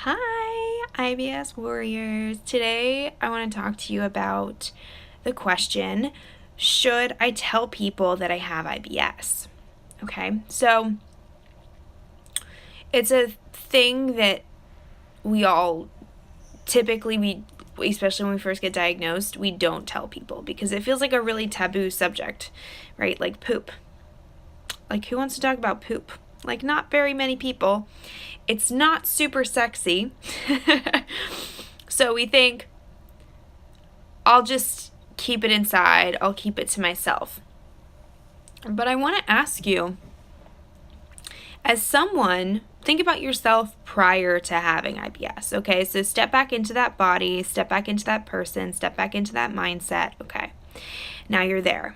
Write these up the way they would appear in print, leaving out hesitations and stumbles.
Hi, IBS Warriors. Today I want to talk to you about the question, should I tell people that I have IBS? Okay, so it's a thing that we all typically, especially when we first get diagnosed, we don't tell people because it feels like a really taboo subject, right? Like poop. Like, who wants to talk about poop? Like, not very many people. It's not super sexy. So we think, I'll just keep it inside. I'll keep it to myself. But I want to ask you, as someone, think about yourself prior to having IBS, okay? So step back into that body, step back into that person, step back into that mindset, okay? Now you're there.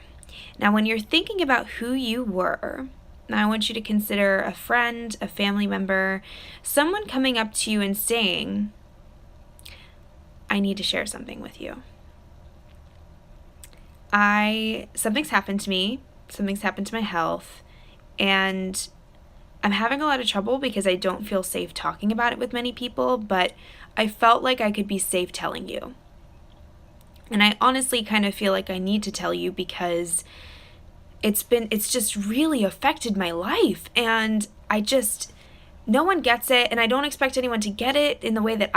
Now when you're thinking about who you were, now I want you to consider a friend, a family member, someone coming up to you and saying, I need to share something with you. Something's happened to me, something's happened to my health, and I'm having a lot of trouble because I don't feel safe talking about it with many people, but I felt like I could be safe telling you. And I honestly kind of feel like I need to tell you because it's just really affected my life, and no one gets it, and I don't expect anyone to get it in the way that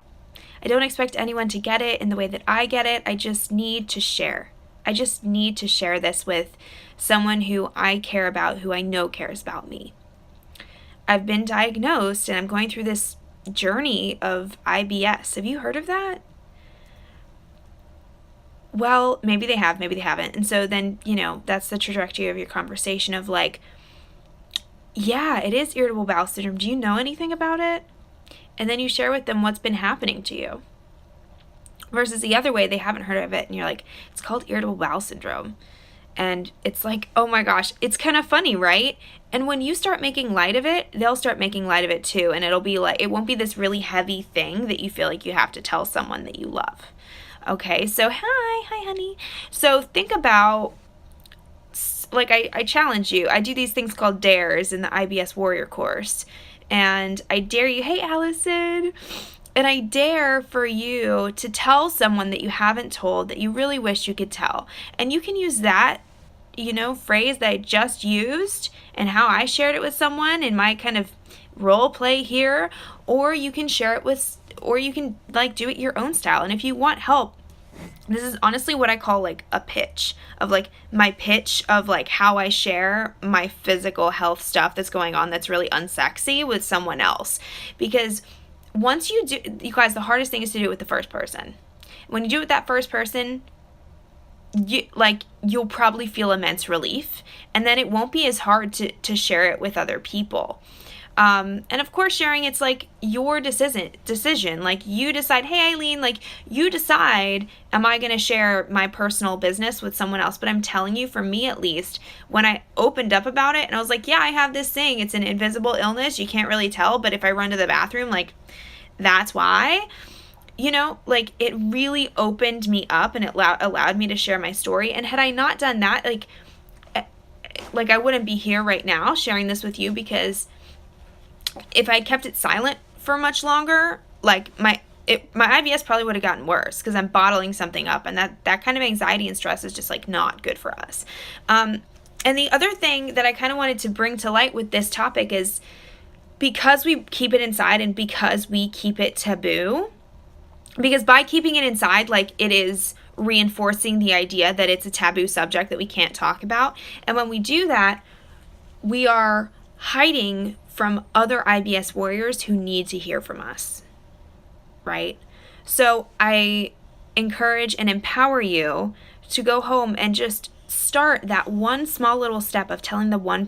I don't expect anyone to get it in the way that I get it. I just need to share. I just need to share this with someone who I care about, who I know cares about me. I've been diagnosed and I'm going through this journey of IBS. Have you heard of that? Well, maybe they have, maybe they haven't. And so then, that's the trajectory of your conversation of like, yeah, it is irritable bowel syndrome. Do you know anything about it? And then you share with them what's been happening to you. Versus the other way, they haven't heard of it. And you're like, it's called irritable bowel syndrome. And it's like, oh my gosh, it's kind of funny, right? And when you start making light of it, they'll start making light of it too. And it'll be like, it won't be this really heavy thing that you feel like you have to tell someone that you love. Okay, so hi honey. So think about, like I challenge you. I do these things called dares in the IBS Warrior course. And I dare you, hey Allison, and I dare for you to tell someone that you haven't told that you really wish you could tell. And you can use that, phrase that I just used and how I shared it with someone in my kind of role play here, or you can share it with, or you can do it your own style. And if you want help, this is honestly what I call like a pitch of like my pitch of like how I share my physical health stuff that's going on that's really unsexy with someone else. Because once you do, you guys, the hardest thing is to do it with the first person. When you do it with that first person, you'll probably feel immense relief, and then it won't be as hard to share it with other people. And of course, sharing, it's like your decision. Like you decide, hey, Eileen, like you decide, am I going to share my personal business with someone else? But I'm telling you, for me at least, when I opened up about it and I was like, yeah, I have this thing. It's an invisible illness. You can't really tell. But if I run to the bathroom, like that's why, it really opened me up and it allowed me to share my story. And had I not done that, like I wouldn't be here right now sharing this with you, because if I kept it silent for much longer, like my IBS probably would have gotten worse because I'm bottling something up, and that kind of anxiety and stress is just like not good for us. And the other thing that I kind of wanted to bring to light with this topic is, because we keep it inside and because we keep it taboo, because by keeping it inside, like it is reinforcing the idea that it's a taboo subject that we can't talk about. And when we do that, we are hiding from other IBS warriors who need to hear from us, right? So I encourage and empower you to go home and just start that one small little step of telling one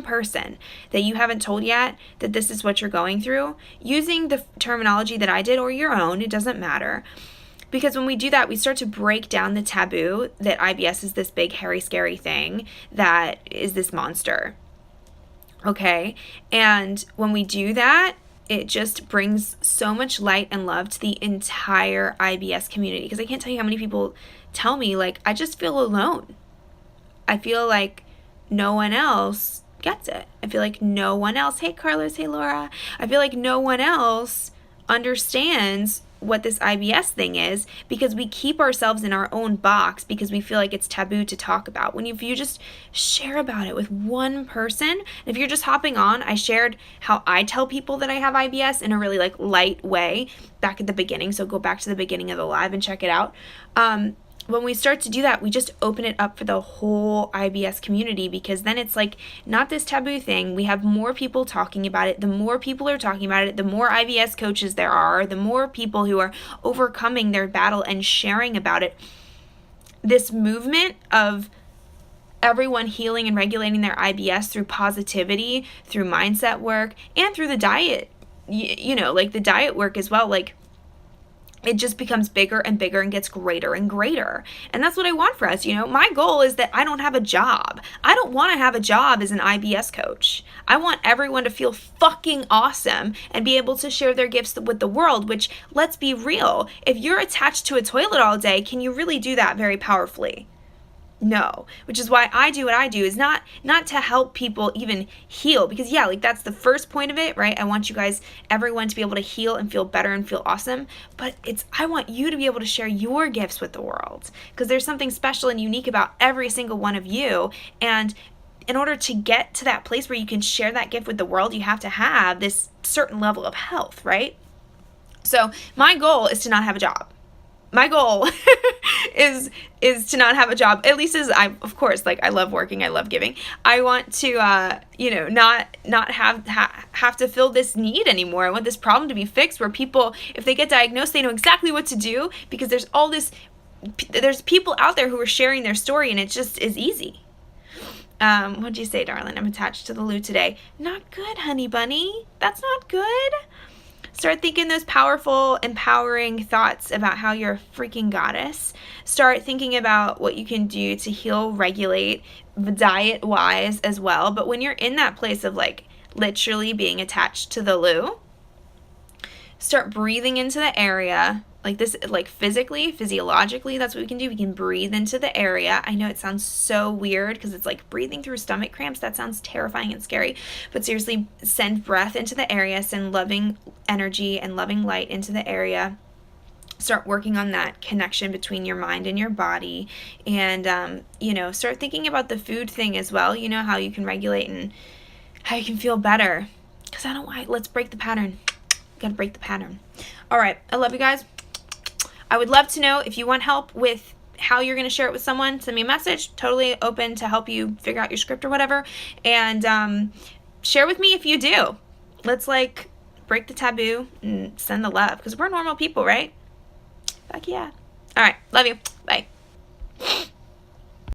person that you haven't told yet that this is what you're going through, using the terminology that I did or your own, it doesn't matter. Because when we do that, we start to break down the taboo that IBS is this big, hairy, scary thing that is this monster. Okay, and when we do that, it just brings so much light and love to the entire IBS community. Because I can't tell you how many people tell me, like, I just feel alone. I feel like no one else gets it. I feel like no one else, hey Carlos, hey Laura, I feel like no one else understands what this IBS thing is, because we keep ourselves in our own box because we feel like it's taboo to talk about. If you just share about it with one person, if you're just hopping on, I shared how I tell people that I have IBS in a really like light way back at the beginning. So go back to the beginning of the live and check it out. When we start to do that, we just open it up for the whole IBS community, because then it's like not this taboo thing. We have more people talking about it. The more people are talking about it, the more IBS coaches there are, the more people who are overcoming their battle and sharing about it. This movement of everyone healing and regulating their IBS through positivity, through mindset work, and through the diet, like the diet work as well, like it just becomes bigger and bigger and gets greater and greater. And that's what I want for us. My goal is that I don't have a job. I don't want to have a job as an IBS coach. I want everyone to feel fucking awesome and be able to share their gifts with the world, which, let's be real, if you're attached to a toilet all day, can you really do that very powerfully? No, which is why I do what I do, is not to help people even heal, because that's the first point of it, right? I want you guys, everyone, to be able to heal and feel better and feel awesome, but I want you to be able to share your gifts with the world, because there's something special and unique about every single one of you. And in order to get to that place where you can share that gift with the world, you have to have this certain level of health, right? So my goal is to not have a job. My goal is to not have a job, at least as of course, like I love working, I love giving. I want to, not have to fill this need anymore. I want this problem to be fixed, where people, if they get diagnosed, they know exactly what to do, because there's people out there who are sharing their story, and it just is easy. What'd you say, darling? I'm attached to the loo today. Not good, honey bunny. That's not good. Start thinking those powerful, empowering thoughts about how you're a freaking goddess. Start thinking about what you can do to heal, regulate, diet-wise as well. But when you're in that place of like literally being attached to the loo, start breathing into the area. Like this, like physically, physiologically, that's what we can do. We can breathe into the area. I know it sounds so weird because it's like breathing through stomach cramps. That sounds terrifying and scary. But seriously, send breath into the area, send loving energy and loving light into the area. Start working on that connection between your mind and your body. And, start thinking about the food thing as well. How you can regulate and how you can feel better. Because let's break the pattern. Gotta break the pattern. All right. I love you guys. I would love to know if you want help with how you're going to share it with someone. Send me a message. Totally open to help you figure out your script or whatever. And share with me if you do. Let's break the taboo and send the love, because we're normal people, right? Fuck yeah. All right. Love you. Bye.